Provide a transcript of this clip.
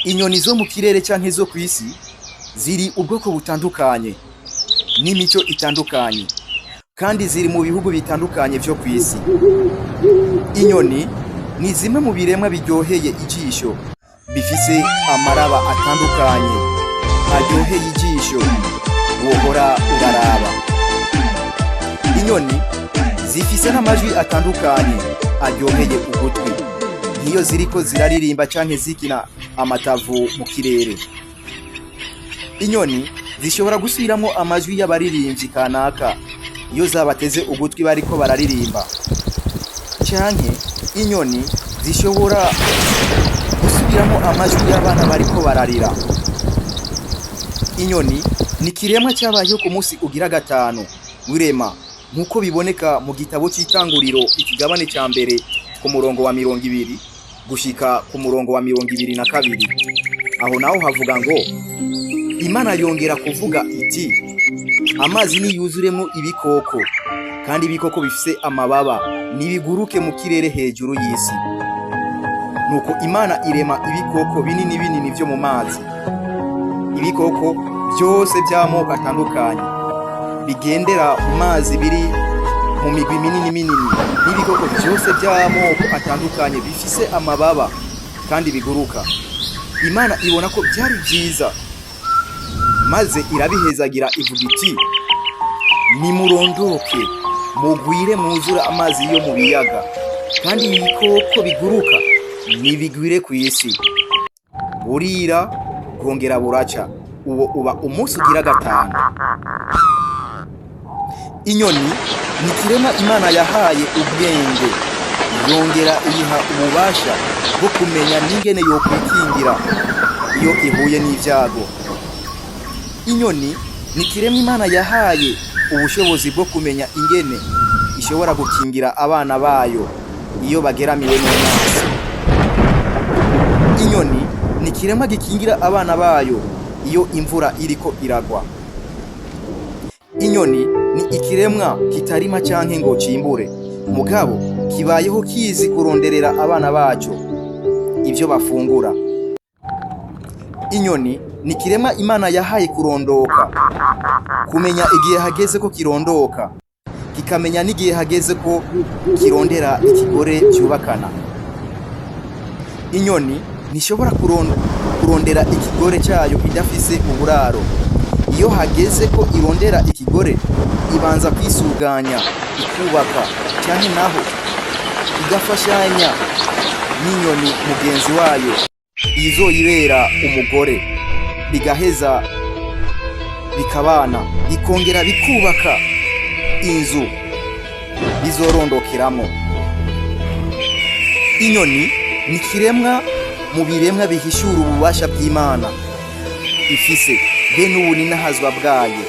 Inyoni zo mu kirere canke zo kw'isi ziri ubwoko butandukanye n'imico itandukanye kandi ziri mu bihugu bitandukanye vyo kw'isi. Inyoni ni zimwe mu biremwa biryoheye ijisho, bifise amaraba atandukanye aryoheye ijisho wohora uraraba. Inyoni zifise n'amajwi atandukanye aryoheye ugutwi, nk'iyo ziriko ziraririmba canke zikina amatavu mu kirere. Inyoni zishobora gusubiramwo amajwi y'abaririmvyi kanaka iyo zabateze ugutwi bariko bararirimba, canke inyoni zishobora gusubiramwo amajwi y'abana bariko bararira. Inyoni ni ikiremwa cabayeho ku musi ugira 5 w'irema, nk'uko biboneka mu gitabo c'Itanguriro ikigabane ca mbere ku murongo wa 20 gushika ku murongo wa 22. Aho naho havuga ngo Imana yongera kuvuga iti, amazi niyuzuremwo ibikoko, kandi ibikoko bifise amababa nibiguruke mu kirere hejuru y'isi. Nuko Imana irema ibikoko binini binini vyo mu mazi. Ibikoko byose by'amoko atandukanye bigendera mu mazi biri mu migwi minini minini, n'ibikoko byose by'amoko atandukanye bifise amababa kandi biguruka. Imana ibona ko byari byiza, maze irabihezagira ivuga iti, nimurondoke mugwire mwuzura amazi yo mu biyaga, kandi ibikoko biguruka nibigwire ku isi. Burira bwongera buraca, uwo uba umunsi ugira 5. Inyoni ni ikiremwa Imana yahaye ubwenge, yongera iyiha ububasha bwo kumenya n'ingene yokwikingira iyo ihuye n'ivyago. Inyoni ni ikiremwa Imana yahaye ubushobozi bwo kumenya ingene ishobora gukingira abana bayo iyo bageramiwe n'amazi. Inyoni ni ikiremwa gikingira abana bayo iyo imvura iriko iragwa. Inyoni ni ikiremwa kitarima canke ngo cimbure, mugabo kibayeho kizi kuronderera abana baco ivyo bafungura. Inyoni ni ikiremwa Imana yahaye kurondoka, kumenya igihe hageze ko kirondoka, kikamenya n'igihe hageze ko kirondera ikigore cyubakana. Inyoni ntishobora kurondera ikigore cyayo idafise uburaro. Iyo hageze ko irondera ikigore, ibanza kwisuganya, ikubaka, cyane naho igafashanya n'inyoni mugenzi wayo izoyibera umugore, bigaheza bikabana, bikongera bikubaka inzu bizorondokeramo. Inyoni ni ikiremwa mu biremwa bihishura ububasha bw'Imana ifise, be n'ubu ninahazwa bwayo.